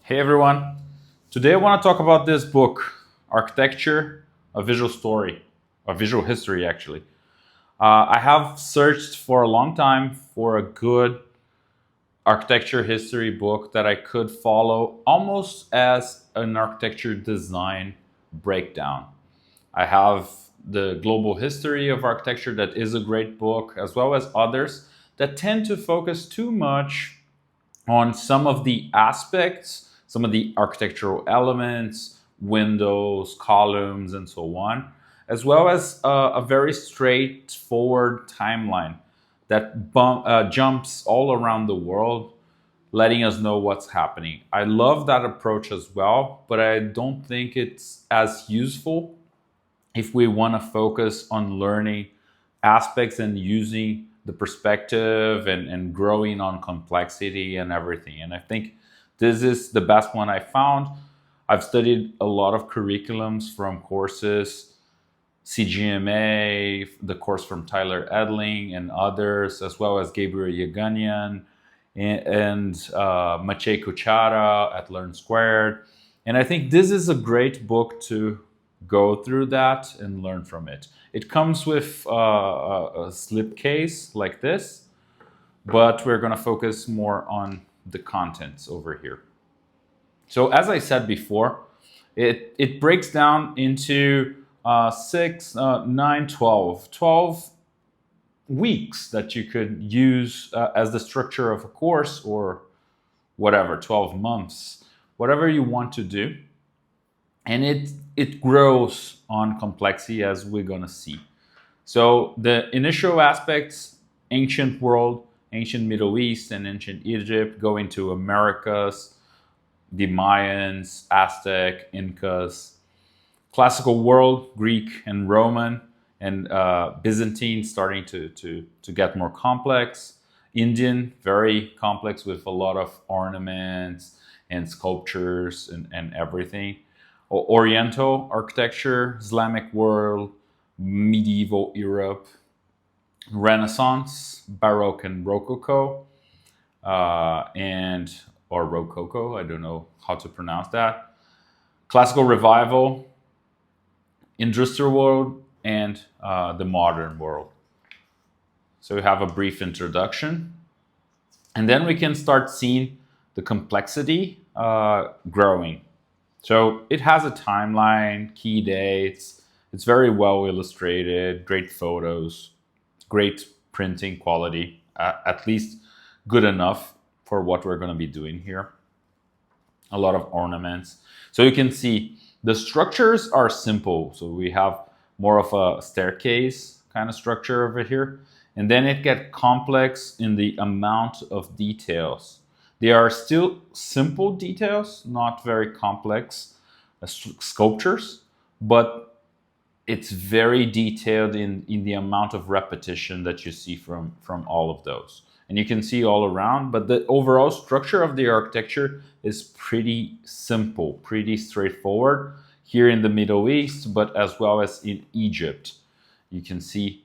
Hey everyone, today I want to talk about this book, Architecture, a Visual Story, a Visual History actually. I have searched for a long time for a good architecture history book that I could follow almost as an architecture design breakdown. I have the Global History of Architecture, that is a great book, as well as others that tend to focus too much on some of the aspects, some of the architectural elements, windows, columns, and so on, as well as a very straightforward timeline that jumps all around the world, letting us know what's happening. I love that approach as well, but I don't think it's as useful if we want to focus on learning aspects and using the perspective and growing on complexity and everything. And I think this is the best one I found. I've studied a lot of curriculums from courses, CGMA, the course from Tyler Edling and others, as well as Gabriel Yeganian and Maciej Kuchara at Learn Squared. And I think this is a great book to go through that and learn from it. It comes with a slipcase like this, but we're going to focus more on the contents over here. So as I said before, it breaks down into 6, 9, 12. 12 weeks that you could use as the structure of a course, or whatever, 12 months, whatever you want to do. And it grows on complexity, as we're going to see. So the initial aspects, ancient world, ancient Middle East and ancient Egypt, go into Americas, the Mayans, Aztec, Incas, classical world, Greek and Roman, and Byzantine starting to get more complex. Indian, very complex with a lot of ornaments and sculptures and everything. Oriental architecture, Islamic world, medieval Europe, Renaissance, Baroque and Rococo, and or Rococo, I don't know how to pronounce that. Classical revival, industrial world, and the modern world. So we have a brief introduction, and then we can start seeing the complexity growing. So it has a timeline, key dates. It's very well illustrated, great photos, great printing quality, at least good enough for what we're going to be doing here. A lot of ornaments. So you can see the structures are simple. So we have more of a staircase kind of structure over here. And then it gets complex in the amount of details. They are still simple details, not very complex sculptures, but it's very detailed in the amount of repetition that you see from all of those. And you can see all around, but the overall structure of the architecture is pretty simple, pretty straightforward here in the Middle East, but as well as in Egypt. You can see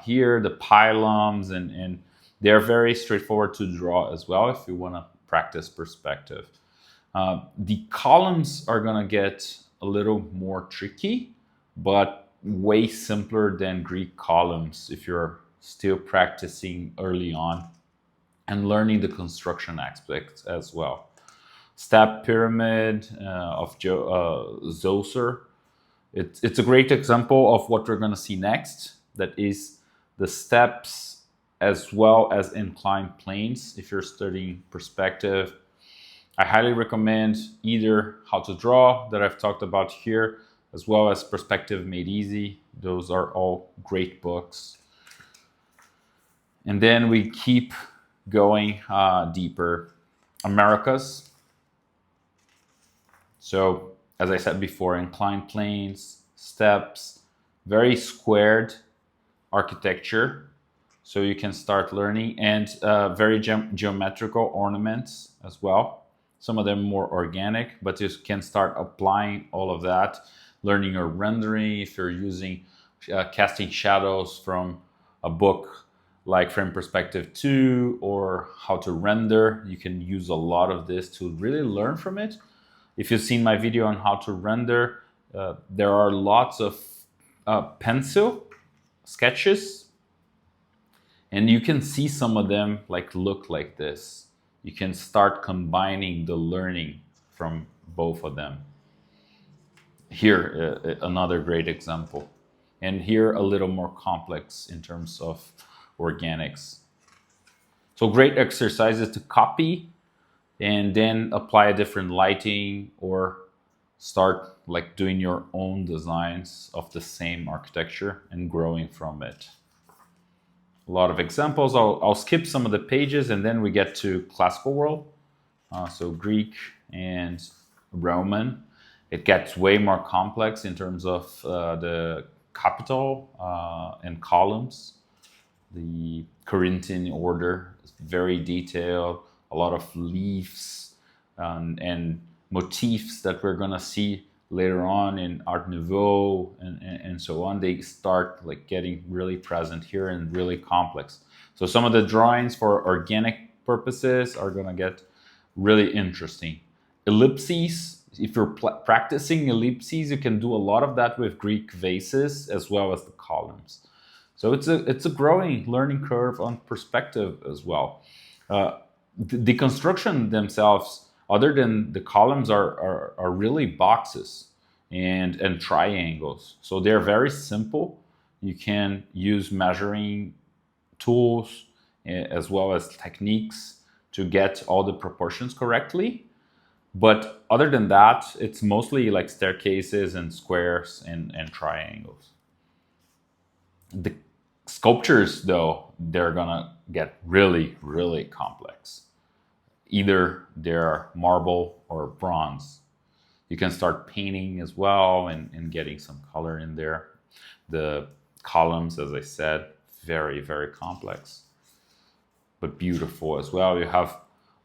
here the pylons, and they're very straightforward to draw as well if you want to practice perspective. The columns are going to get a little more tricky, but way simpler than Greek columns if you're still practicing early on and learning the construction aspects as well. Step pyramid of Zoser. It's a great example of what we're going to see next. That is the steps as well as inclined planes. If you're studying perspective, I highly recommend either How to Draw, that I've talked about here, as well as Perspective Made Easy. Those are all great books. And then we keep going deeper. Americas. So, as I said before, inclined planes, steps, very squared architecture. So you can start learning, and very geometrical ornaments as well. Some of them more organic, but you can start applying all of that, learning your rendering if you're using casting shadows from a book like frame perspective 2 or how to render. You can use a lot of this to really learn from it. If you've seen my video on how to render, there are lots of pencil sketches, and you can see some of them like look like this. You can start combining the learning from both of them. Here, another great example. And here, a little more complex in terms of organics. So great exercises to copy and then apply a different lighting or start like doing your own designs of the same architecture and growing from it. A lot of examples. I'll skip some of the pages and then we get to classical world. So Greek and Roman. It gets way more complex in terms of the capital and columns. The Corinthian order is very detailed, a lot of leaves and motifs that we're gonna see later on in Art Nouveau and so on. They start like getting really present here and really complex. So some of the drawings for organic purposes are gonna get really interesting. Ellipses, if you're practicing ellipses, you can do a lot of that with Greek vases as well as the columns. So it's a growing learning curve on perspective as well. The construction themselves, other than the columns, are really boxes and triangles. So they're very simple. You can use measuring tools as well as techniques to get all the proportions correctly. But other than that, it's mostly like staircases and squares and triangles. The sculptures, though, they're gonna get really, really complex. Either they're marble or bronze. You can start painting as well and getting some color in there. The columns, as I said, very, very complex, but beautiful as well. You have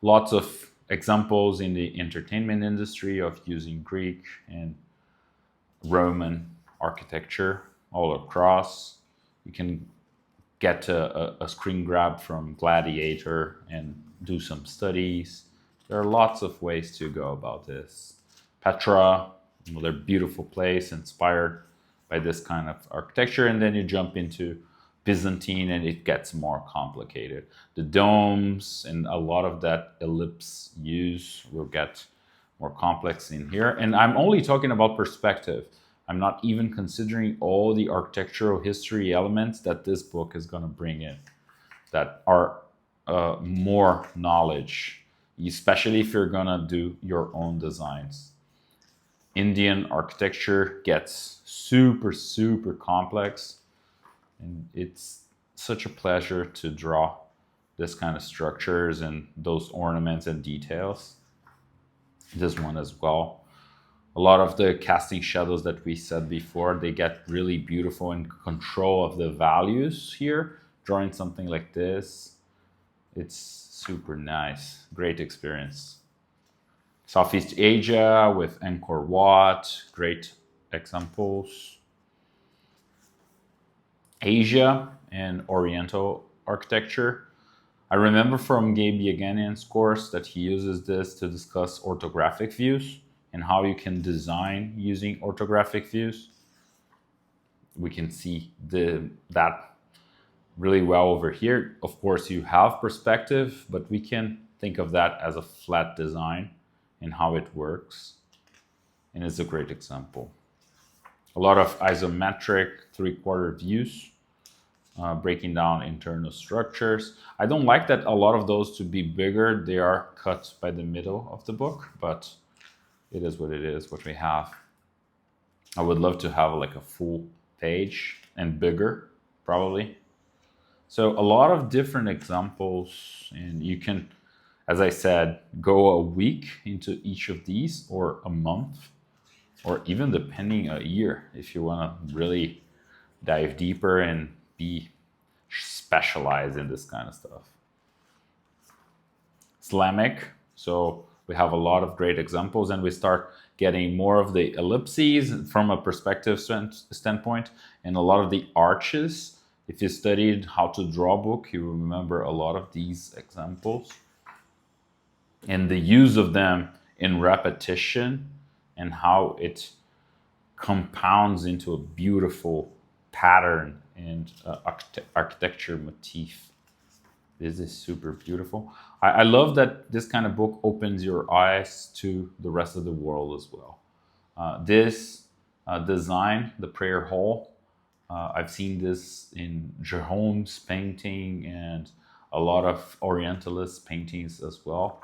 lots of examples in the entertainment industry of using Greek and Roman architecture all across. You can get a screen grab from Gladiator and do some studies. There are lots of ways to go about this. Petra, another beautiful place inspired by this kind of architecture. And then you jump into Byzantine and it gets more complicated. The domes and a lot of that ellipse use will get more complex in here. And I'm only talking about perspective. I'm not even considering all the architectural history elements that this book is going to bring in that are more knowledge, especially if you're going to do your own designs. Indian architecture gets super, super complex. And it's such a pleasure to draw this kind of structures and those ornaments and details. This one as well. A lot of the casting shadows that we said before, they get really beautiful in control of the values here. Drawing something like this, it's super nice. Great experience. Southeast Asia with Angkor Wat, great examples. Asia and Oriental architecture. I remember from Gabe Yeganian's course that he uses this to discuss orthographic views and how you can design using orthographic views. We can see that really well over here. Of course, you have perspective, but we can think of that as a flat design and how it works. And it's a great example. A lot of isometric three-quarter views, breaking down internal structures. I don't like that a lot of those to be bigger. They are cut by the middle of the book, but it is what it is, what we have. I would love to have like a full page and bigger, probably. So a lot of different examples, and you can, as I said, go a week into each of these, or a month, or even depending a year, if you want to really dive deeper and be specialized in this kind of stuff. Islamic, so we have a lot of great examples, and we start getting more of the ellipses from a perspective standpoint, and a lot of the arches If you studied how to draw a book, you remember a lot of these examples. And the use of them in repetition and how it compounds into a beautiful pattern and architecture motif. This is super beautiful. I love that this kind of book opens your eyes to the rest of the world as well. This design, the prayer hall, I've seen this in Jerome's painting and a lot of Orientalist paintings as well.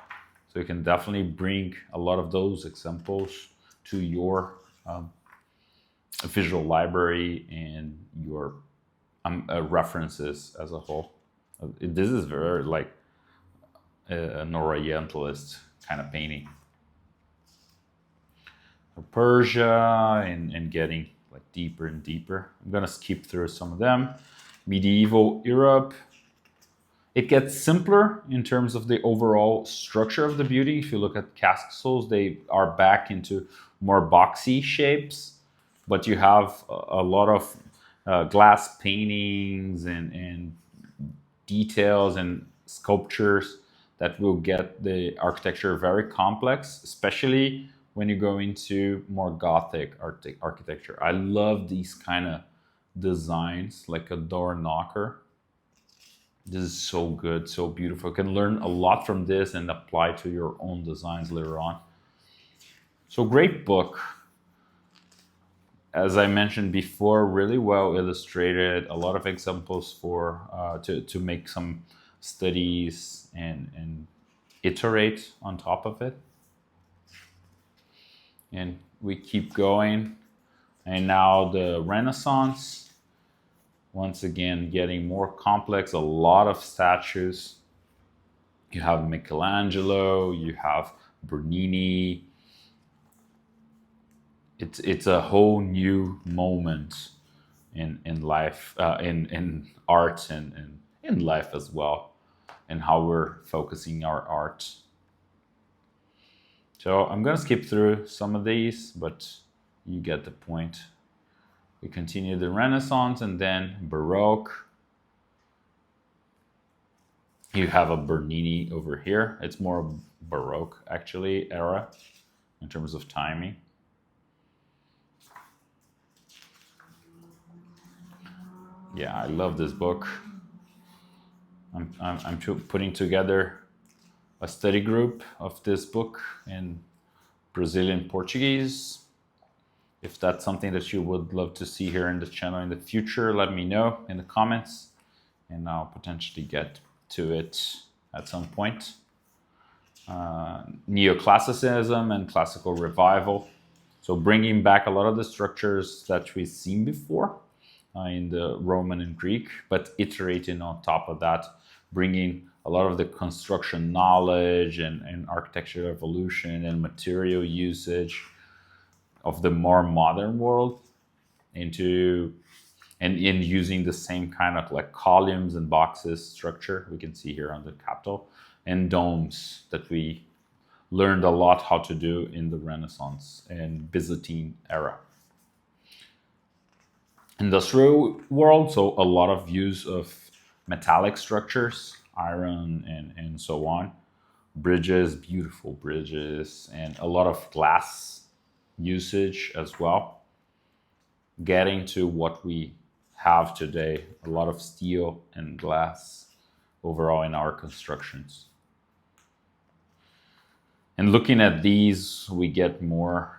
So you can definitely bring a lot of those examples to your visual library and your references as a whole. This is very like an Orientalist kind of painting. Persia and getting like deeper and deeper. I'm gonna skip through some of them. Medieval Europe. It gets simpler in terms of the overall structure of the building. If you look at castles, they are back into more boxy shapes, but you have a lot of glass paintings and details and sculptures that will get the architecture very complex, especially when you go into more Gothic architecture. I love these kind of designs, like a door knocker. This is so good, so beautiful. You can learn a lot from this and apply to your own designs later on. So great book. As I mentioned before, really well illustrated. A lot of examples for to make some studies and iterate on top of it. And we keep going. And now the Renaissance. Once again, getting more complex, a lot of statues. You have Michelangelo, you have Bernini. It's a whole new moment in life, in art and in life as well, and how we're focusing our art. So I'm gonna skip through some of these, but you get the point. We continue the Renaissance and then Baroque. You have a Bernini over here. It's more Baroque, actually, era in terms of timing. Yeah, I love this book. I'm putting together a study group of this book in Brazilian Portuguese. If that's something that you would love to see here in the channel in the future, let me know in the comments and I'll potentially get to it at some point. Neoclassicism and classical revival. So bringing back a lot of the structures that we've seen before in the Roman and Greek, but iterating on top of that, bringing a lot of the construction knowledge and architecture evolution and material usage of the more modern world into and in using the same kind of like columns and boxes structure we can see here on the Capitol and domes that we learned a lot how to do in the Renaissance and Byzantine era. Industrial world, so a lot of use of metallic structures, iron and so on. Bridges, beautiful bridges, and a lot of glass usage as well. Getting to what we have today, a lot of steel and glass overall in our constructions. And looking at these, we get more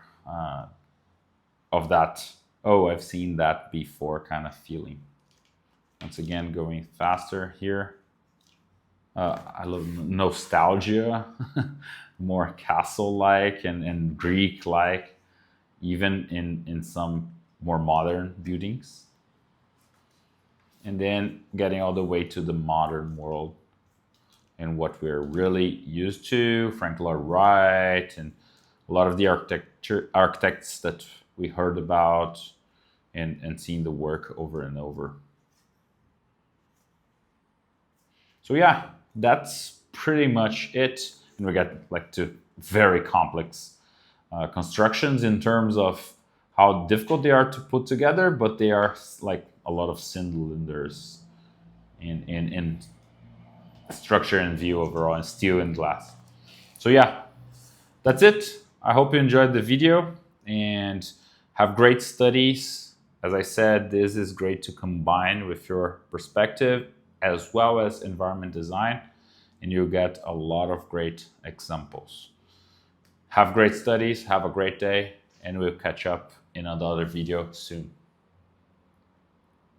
of that, oh, I've seen that before kind of feeling. Once again, going faster here. I love nostalgia, more castle-like and Greek-like, even in some more modern buildings. And then getting all the way to the modern world and what we're really used to, Frank Lloyd Wright, and a lot of the architects that we heard about and seen the work over and over. So yeah, that's pretty much it. And we get like to very complex constructions in terms of how difficult they are to put together, but they are like a lot of cylinders in structure and view overall, and steel and glass. So yeah, that's it. I hope you enjoyed the video and have great studies. As I said, this is great to combine with your perspective as well as environment design, and you'll get a lot of great examples. Have great studies, have a great day, and we'll catch up in another video soon.